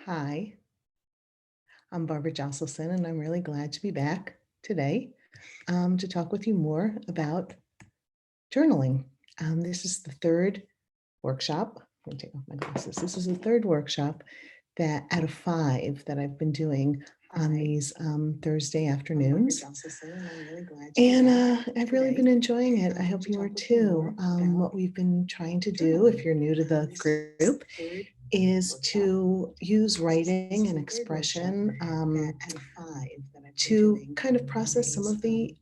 Hi, I'm Barbara Josselsohn, and I'm really glad to be back today to talk with you more about journaling. This is the third workshop. I'm going to take off my glasses. This is the third workshop that out of 5 that I've been doing on these Thursday afternoons. And I've really been enjoying it. I hope you are too. What we've been trying to do, if you're new to the group, is to use writing and expression to kind of process some of the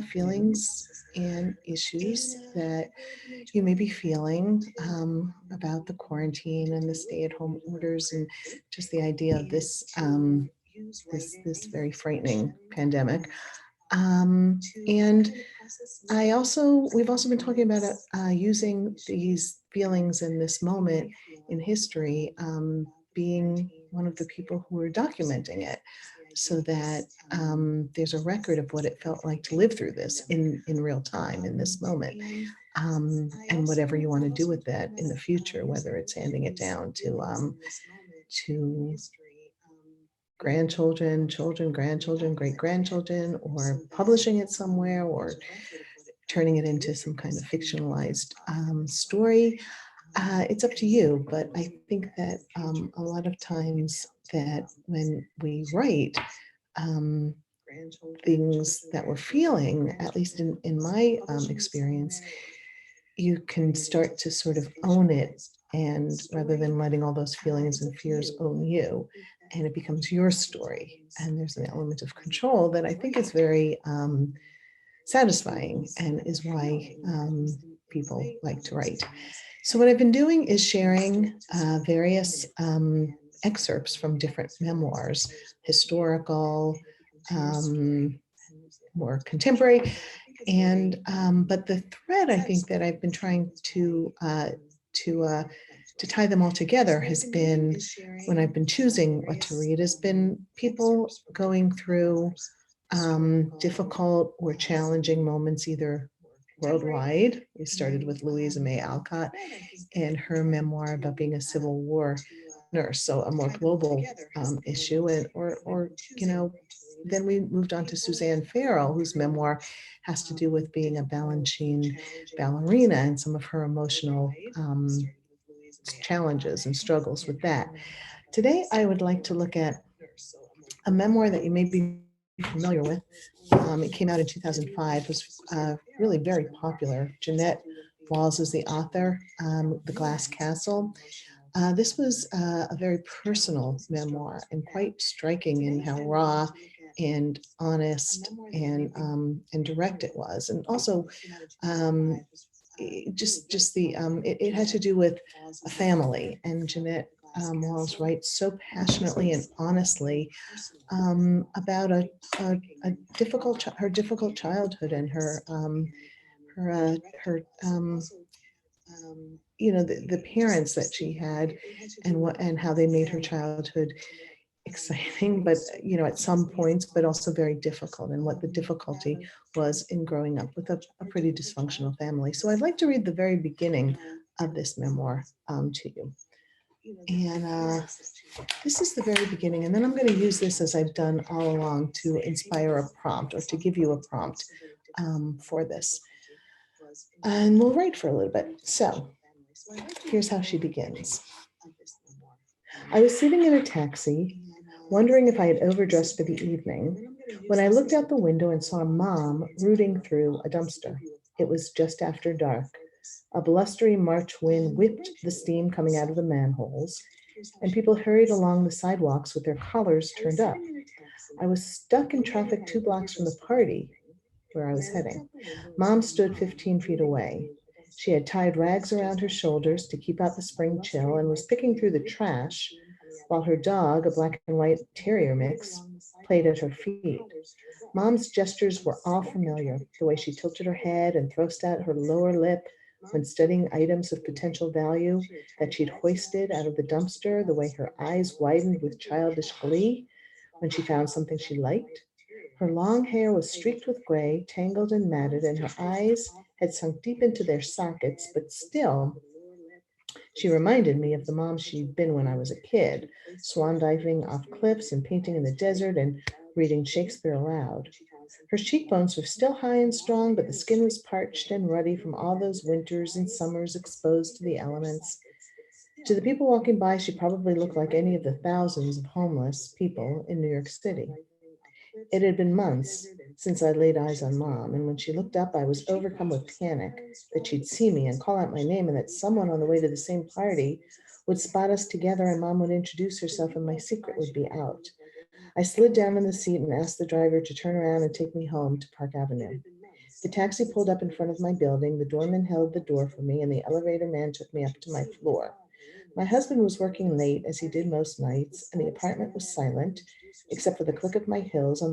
feelings and issues that you may be feeling about the quarantine and the stay-at-home orders and just the idea of this very frightening pandemic. And we've also been talking about using these feelings in this moment in history, being one of the people who are documenting it so that there's a record of what it felt like to live through this in real time in this moment. And whatever you want to do with that in the future, whether it's handing it down to grandchildren, children, grandchildren, great grandchildren, or publishing it somewhere, or turning it into some kind of fictionalized story. It's up to you, but I think that a lot of times that when we write um, things that we're feeling, at least in my experience, you can start to sort of own it, and rather than letting all those feelings and fears own you, and it becomes your story. And there's an element of control that I think is very satisfying and is why people like to write. So what I've been doing is sharing various excerpts from different memoirs, historical, um, more contemporary, and but the thread I think that I've been trying to uh, to tie them all together has been, when I've been choosing what to read, has been people going through difficult or challenging moments, either worldwide. We started with Louisa May Alcott and her memoir about being a Civil War nurse, so a more global issue, and or then we moved on to Suzanne Farrell, whose memoir has to do with being a Balanchine ballerina and some of her emotional challenges and struggles with that. Today, I would like to look at a memoir that you may be familiar with. It came out in 2005, was really very popular. Jeanette Walls is the author, The Glass Castle. This was a very personal memoir and quite striking in how raw and honest and direct it was, and also um, just the it had to do with a family, and Jeanette Walls writes so passionately and honestly about a difficult her difficult childhood and her the parents that she had, and how they made her childhood exciting, but at some points, but also very difficult, and what the difficulty was in growing up with a pretty dysfunctional family. So I'd like to read the very beginning of this memoir to you. And this is the very beginning, and then I'm going to use this, as I've done all along, to inspire a prompt, or to give you a prompt for this. And we'll write for a little bit. So here's how she begins. I was sitting in a taxi, wondering if I had overdressed for the evening, when I looked out the window and saw Mom rooting through a dumpster. It was just after dark. A blustery March wind whipped the steam coming out of the manholes, and people hurried along the sidewalks with their collars turned up. I was stuck in traffic 2 blocks from the party where I was heading. Mom stood 15 feet away. She had tied rags around her shoulders to keep out the spring chill and was picking through the trash while her dog, a black and white terrier mix, played at her feet. Mom's gestures were all familiar, the way she tilted her head and thrust out her lower lip when studying items of potential value that she'd hoisted out of the dumpster, the way her eyes widened with childish glee when she found something she liked. Her long hair was streaked with gray, tangled and matted, and her eyes had sunk deep into their sockets, but still She reminded me of the mom she'd been when I was a kid, swan diving off cliffs and painting in the desert and reading Shakespeare aloud. Her cheekbones were still high and strong, but the skin was parched and ruddy from all those winters and summers exposed to the elements. To the people walking by, she probably looked like any of the thousands of homeless people in New York City. It had been months since I laid eyes on Mom, and when she looked up, I was overcome with panic that she'd see me and call out my name, and that someone on the way to the same party would spot us together, and Mom would introduce herself, and my secret would be out. I slid down in the seat and asked the driver to turn around and take me home to Park Avenue. The taxi pulled up in front of my building, the doorman held the door for me, and the elevator man took me up to my floor. My husband was working late, as he did most nights, and the apartment was silent, except for the click of my heels on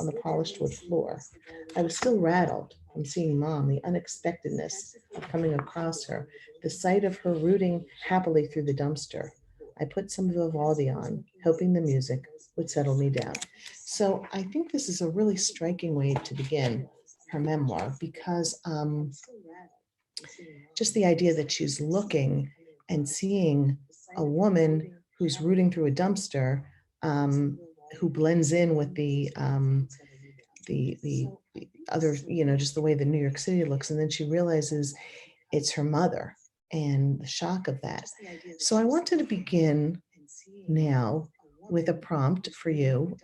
the polished wood floor. I was still rattled from seeing Mom, the unexpectedness of coming across her, the sight of her rooting happily through the dumpster. I put some Vivaldi on, hoping the music would settle me down. So I think this is a really striking way to begin her memoir because just the idea that she's looking and seeing a woman who's rooting through a dumpster, who blends in with the other, just the way the New York City looks, and then she realizes it's her mother and the shock of that. So I wanted to begin now with a prompt for you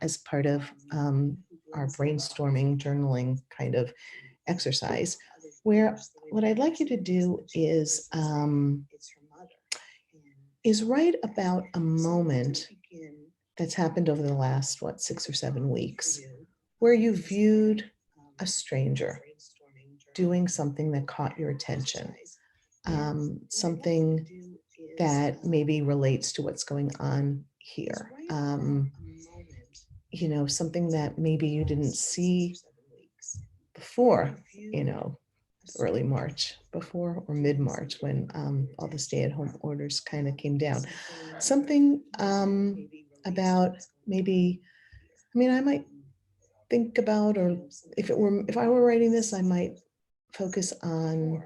as part of our brainstorming journaling kind of exercise, where what I'd like you to do is write about a moment that's happened over the last, 6 or 7 weeks, where you viewed a stranger doing something that caught your attention, something that maybe relates to what's going on here. Something that maybe you didn't see before, early March, before or mid-March, when all the stay-at-home orders kind of came down. Something about maybe, I might think about, or if I were writing this, I might focus on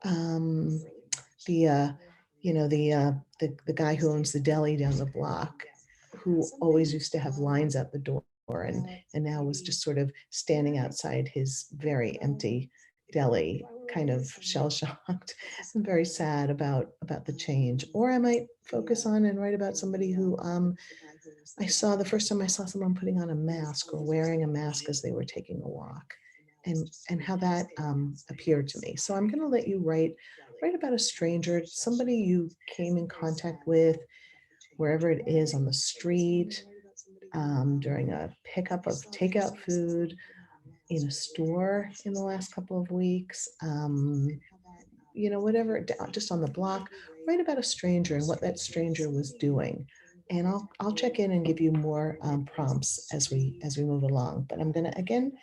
um, the the guy who owns the deli down the block, who always used to have lines at the door, and now was just sort of standing outside his very empty deli, kind of shell shocked and very sad about the change. Or I might focus on and write about somebody who I saw the first time I saw someone putting on a mask or wearing a mask as they were taking a walk, and how that appeared to me. So I'm going to let you write about a stranger, somebody you came in contact with, wherever it is, on the street, during a pickup of takeout food, in a store in the last couple of weeks, whatever, just on the block. Write about a stranger and what that stranger was doing. And I'll check in and give you more prompts as we move along. But I'm going to again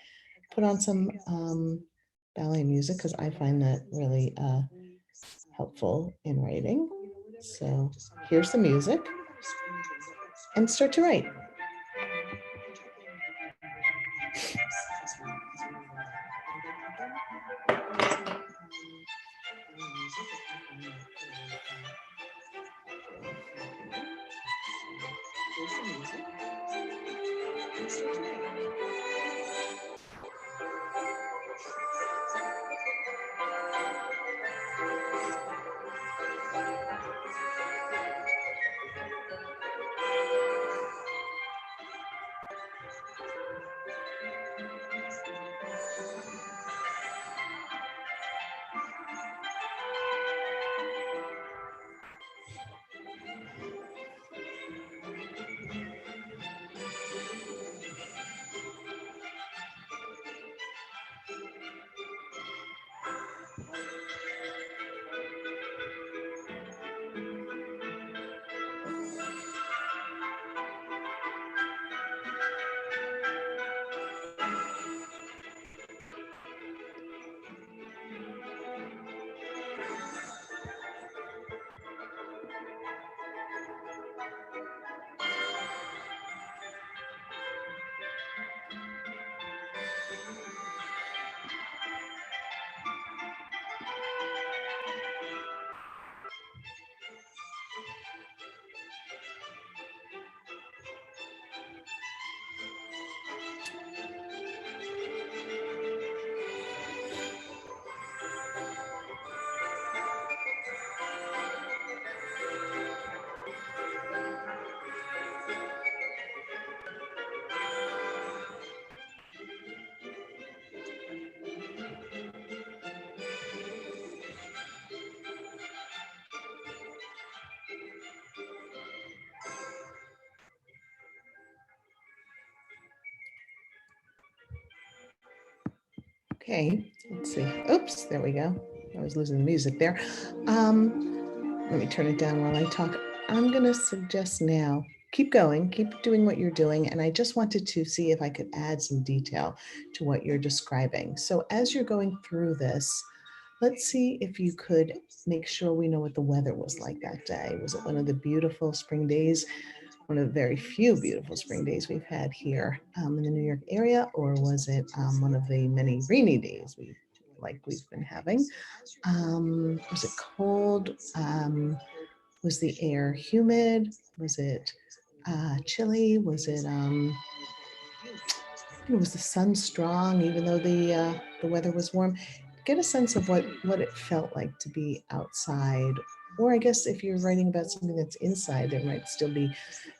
put on some ballet music because I find that really helpful in writing. So here's the music, and start to write. Okay, let's see. Oops, there we go. I was losing the music there. Let me turn it down while I talk. I'm going to suggest now, keep going, keep doing what you're doing. And I just wanted to see if I could add some detail to what you're describing. So as you're going through this, let's see if you could make sure we know what the weather was like that day. Was it one of the beautiful spring days, one of the very few beautiful spring days we've had here in the New York area, or was it one of the many rainy days we've been having? Was it cold? Was the air humid? Was it chilly? Was the sun strong, even though the weather was warm? Get a sense of what it felt like to be outside. Or I guess if you're writing about something that's inside, there might still be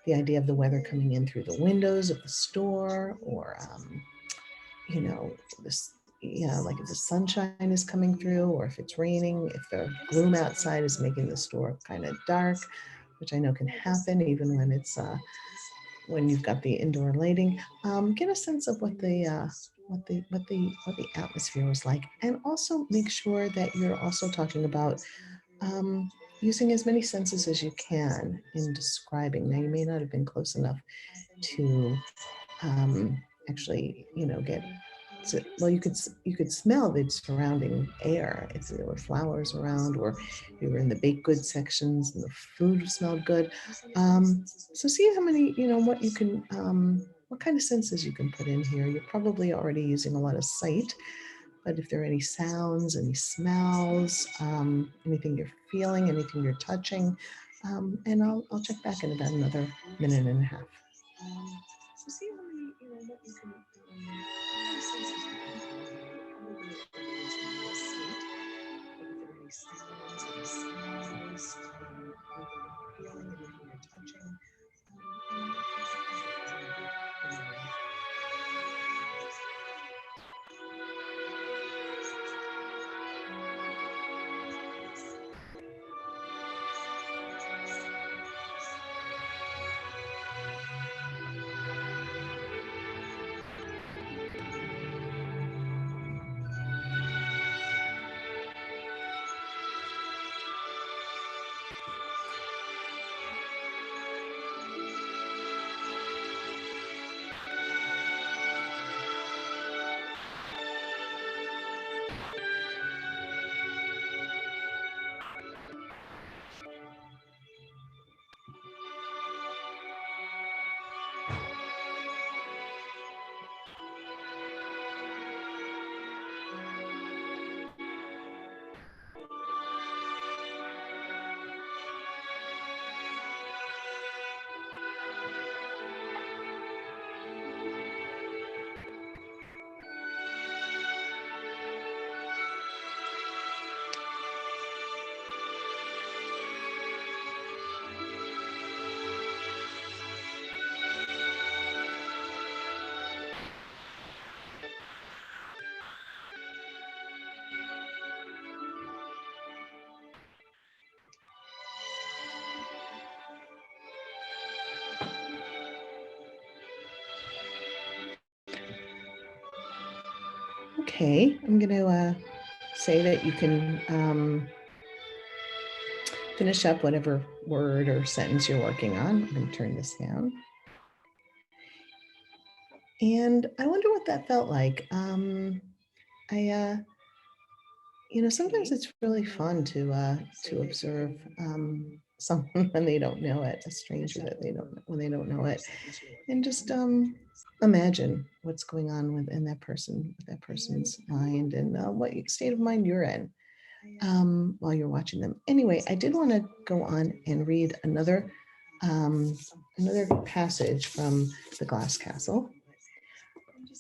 the idea of the weather coming in through the windows of the store, or you know, this, yeah, like if the sunshine is coming through, or if it's raining, if the gloom outside is making the store kind of dark, which I know can happen even when it's when you've got the indoor lighting. Get a sense of what the atmosphere was like, and also make sure that you're also talking about using as many senses as you can in describing. Now, you may not have been close enough to actually, get. So, well, you could smell the surrounding air if there were flowers around, or you were in the baked goods sections and the food smelled good. So see how many, what you can, what kind of senses you can put in here. You're probably already using a lot of sight, but if there are any sounds, any smells, anything you're feeling, anything you're touching, and I'll check back in about another minute and a half. So see how many, what you can, senses you can put in here. You're probably already using a lot of sight, but if there are any sounds, any smells, anything you're feeling, anything you're touching, and okay, I'm going to say that you can finish up whatever word or sentence you're working on. I'm going to turn this down. And I wonder what that felt like. Sometimes it's really fun to observe someone when they don't know it, a stranger that they don't when they don't know it, and just imagine what's going on within that person's mind, and what state of mind you're in while you're watching them. Anyway, I did want to go on and read another passage from The Glass Castle.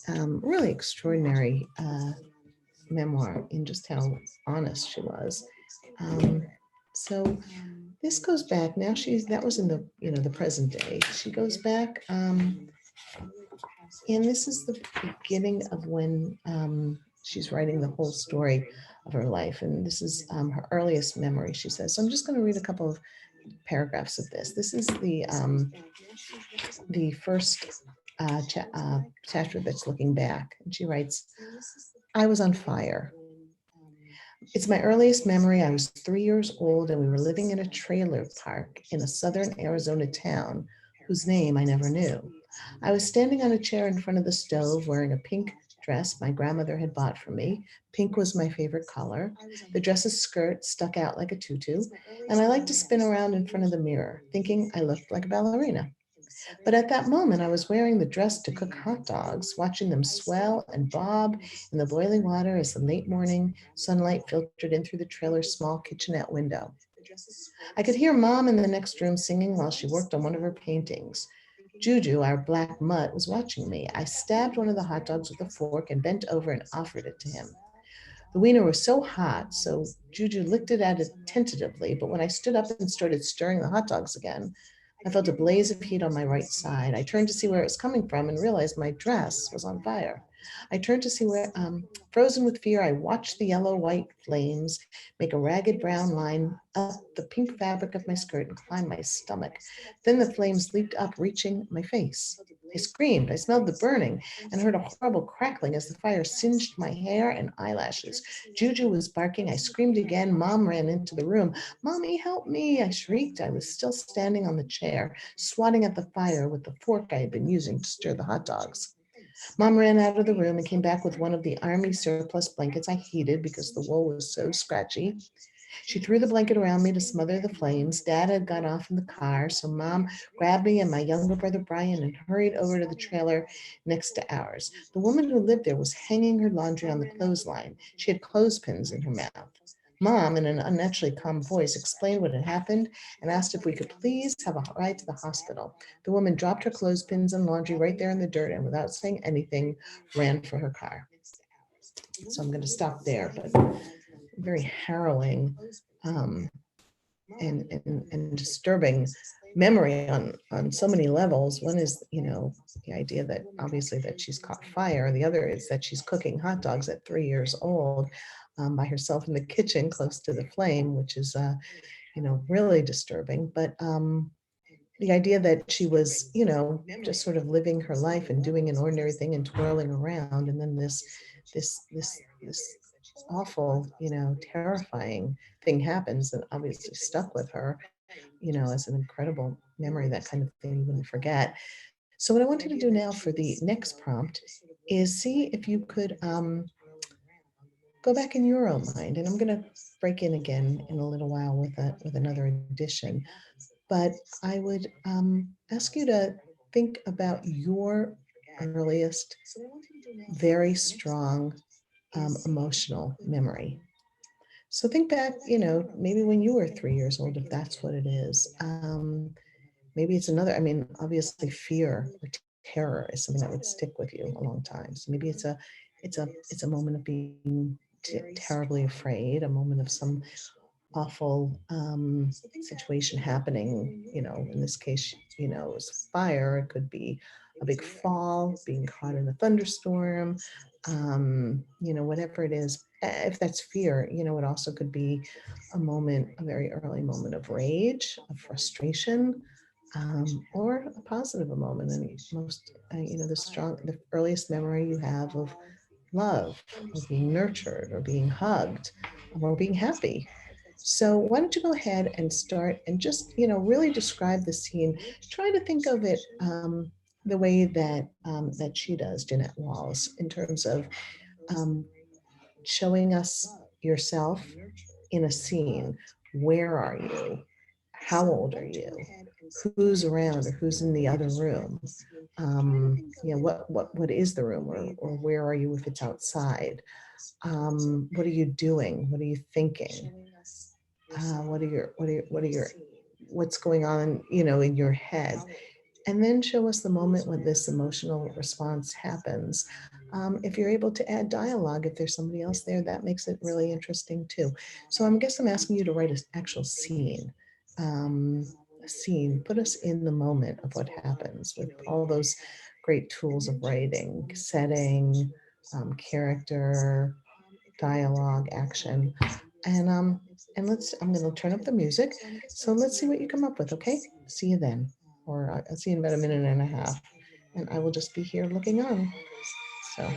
Really extraordinary memoir in just how honest she was. So this goes back now. That was in the present day. She goes back, and this is the beginning of when she's writing the whole story of her life, and this is her earliest memory. She says. So I'm just going to read a couple of paragraphs of this. This is the first chapter that's looking back, and she writes. I was on fire. It's my earliest memory. I was 3 years old and we were living in a trailer park in a southern Arizona town whose name I never knew. I was standing on a chair in front of the stove wearing a pink dress my grandmother had bought for me. Pink was my favorite color. The dress's skirt stuck out like a tutu, and I liked to spin around in front of the mirror, thinking I looked like a ballerina. But at that moment, I was wearing the dress to cook hot dogs, watching them swell and bob in the boiling water as the late morning sunlight filtered in through the trailer's small kitchenette window. I could hear Mom in the next room singing while she worked on one of her paintings. Juju, our black mutt, was watching me. I stabbed one of the hot dogs with a fork and bent over and offered it to him. The wiener was so hot, so Juju looked at it tentatively, but when I stood up and started stirring the hot dogs again, I felt a blaze of heat on my right side. I turned to see where it was coming from and realized my dress was on fire. I turned to see where, frozen with fear, I watched the yellow-white flames make a ragged brown line up the pink fabric of my skirt and climb my stomach. Then the flames leaped up, reaching my face. I screamed. I smelled the burning and heard a horrible crackling as the fire singed my hair and eyelashes. Juju was barking. I screamed again. Mom ran into the room. Mommy, help me, I shrieked. I was still standing on the chair, swatting at the fire with the fork I had been using to stir the hot dogs. Mom ran out of the room and came back with one of the army surplus blankets I heated because the wool was so scratchy. She threw the blanket around me to smother the flames. Dad had gone off in the car, so Mom grabbed me and my younger brother Brian and hurried over to the trailer next to ours. The woman who lived there was hanging her laundry on the clothesline. She had clothespins in her mouth. Mom, in an unnaturally calm voice, explained what had happened and asked if we could please have a ride to the hospital. The woman dropped her clothespins and laundry right there in the dirt and, without saying anything, ran for her car. So I'm going to stop there, but very harrowing um, and disturbing memory on so many levels. One is, the idea that obviously that she's caught fire. The other is that she's cooking hot dogs at 3 years old by herself in the kitchen close to the flame, which is, really disturbing. But the idea that she was, just sort of living her life and doing an ordinary thing and twirling around, and then this awful, terrifying thing happens and obviously stuck with her, as an incredible memory, that kind of thing you wouldn't forget. So what I want you to do now for the next prompt is see if you could go back in your own mind, and I'm going to break in again in a little while with another edition. But I would ask you to think about your earliest, very strong emotional memory. So think back, maybe when you were 3 years old, if that's what it is. Maybe it's another, I mean, obviously fear or terror is something that would stick with you a long time. So maybe it's a moment of being terribly afraid, a moment of some awful situation happening. In this case, it was fire. It could be a big fall, being caught in a thunderstorm, whatever it is. If that's fear, it also could be a very early moment of rage, of frustration, or a positive moment. And most, the earliest memory you have of love, or being nurtured, or being hugged, or being happy. So why don't you go ahead and start and just, really describe the scene. Try to think of it the way that she does, Jeanette Walls, in terms of um, showing us yourself in a scene. Where are you? How old are you? Who's around or who's in the other room? What is the room, or where are you if it's outside? What are you doing? What are you thinking? What's going on, in your head? And then show us the moment when this emotional response happens. If you're able to add dialogue, if there's somebody else there, that makes it really interesting too. So I guess I'm asking you to write an actual scene. Um, a scene, put us in the moment of what happens with all those great tools of writing, setting, character, dialogue, action. And I'm going to turn up the music. So let's see what you come up with, okay? See you then. Or I'll see you in about a minute and a half. And I will just be here looking on. So.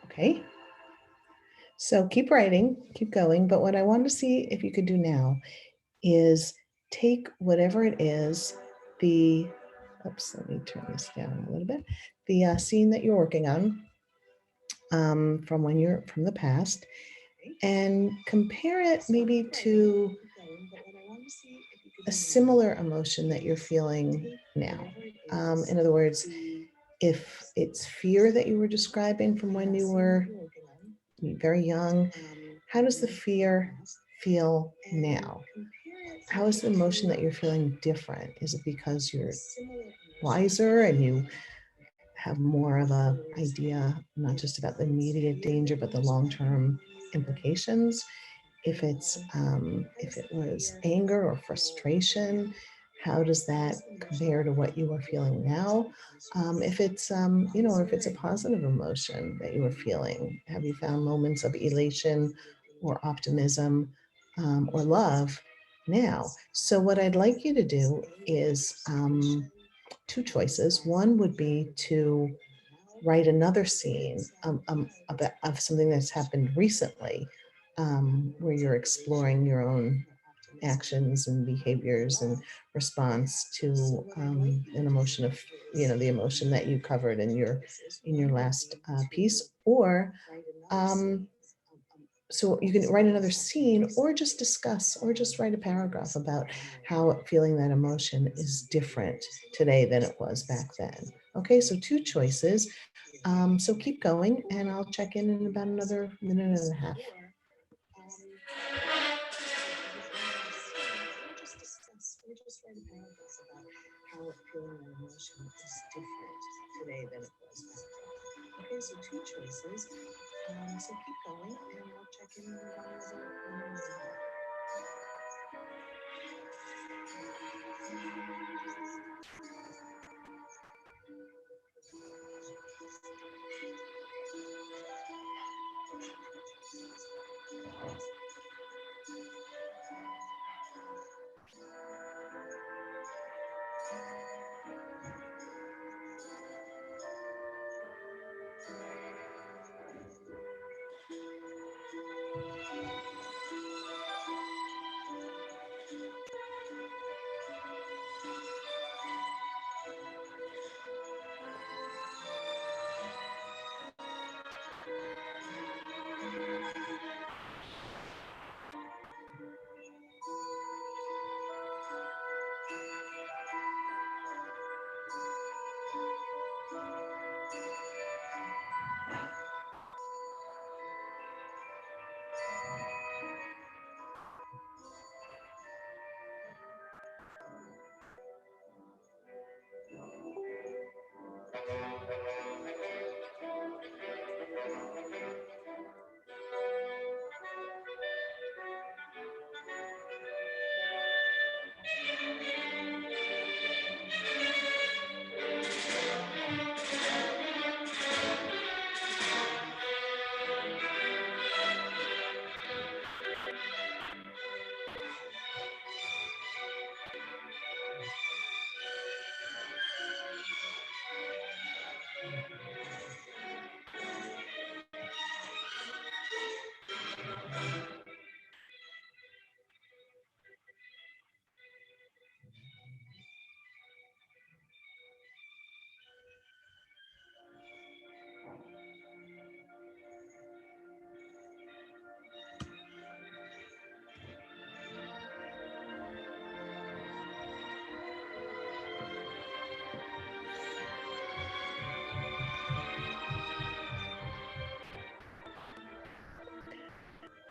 Okay. So keep writing, keep going. But what I want to see if you could do now is take whatever it is, oops, let me turn this down a little bit, the scene that you're working on from the past, and compare it maybe to a similar emotion that you're feeling now. In other words, if it's fear that you were describing from when you were very young, how does the fear feel now? How is the emotion that you're feeling different? Is it because you're wiser and you have more of a idea, not just about the immediate danger, but the long-term implications? If it was anger or frustration, how does that compare to what you are feeling now? If it's if it's a positive emotion that you are feeling, have you found moments of elation or optimism or love now? So what I'd like you to do is two choices. One would be to write another scene of something that's happened recently, where you're exploring your own actions and behaviors in response to an emotion of, the emotion that you covered in your last piece. Or so you can write another scene, or just discuss, or just write a paragraph about how feeling that emotion is different today than it was back then. Okay, so two choices. So keep going, and I'll check in about another minute and a half. Okay, so two choices. So keep going, and I'll check in about another minute and a half.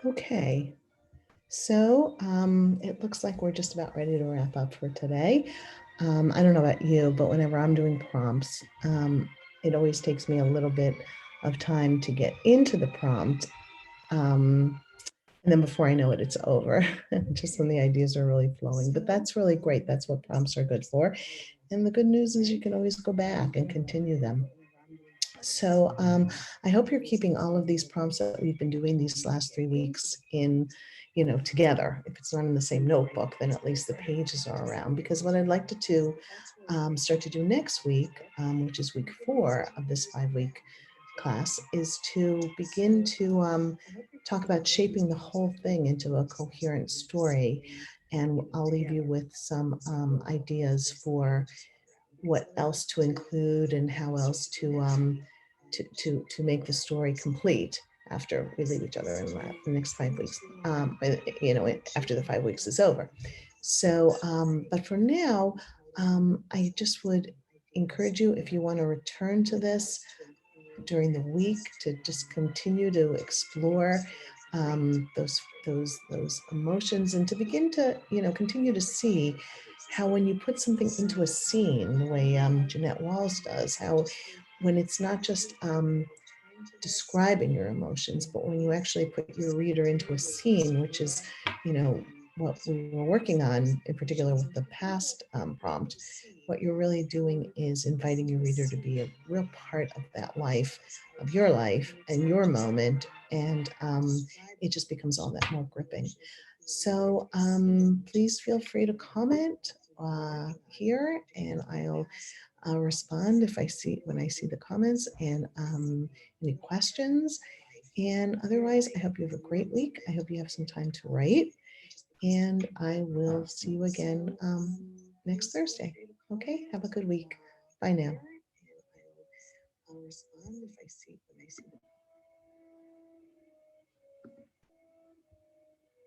Okay, so it looks like we're just about ready to wrap up for today. I don't know about you, but whenever I'm doing prompts, it always takes me a little bit of time to get into the prompt. And then before I know it, it's over, just when the ideas are really flowing. But that's really great. That's what prompts are good for. And the good news is you can always go back and continue them. So I hope you're keeping all of these prompts that we've been doing these last 3 weeks in, together. If it's not in the same notebook, then at least the pages are around. Because what I'd like to do, start to do next week, which is week 4 of this 5-week class, is to begin to talk about shaping the whole thing into a coherent story. And I'll leave you with some ideas for what else to include and how else to make the story complete after we leave each other in the next 5 weeks, after the 5 weeks is over. So, but for now, I just would encourage you, if you want to return to this during the week, to just continue to explore those emotions, and to begin to continue to see how, when you put something into a scene, the way Jeanette Walls does, how when it's not just describing your emotions, but when you actually put your reader into a scene, which is, what we were working on in particular with the past prompt, what you're really doing is inviting your reader to be a real part of that life, of your life and your moment, and it just becomes all that more gripping. So please feel free to comment here, and I'll respond if I see when I see the comments, and any questions. And otherwise, I hope you have a great week. I hope you have some time to write, and I will see you again next Thursday. Okay, have a good week. Bye now. I'll respond if I see when I see the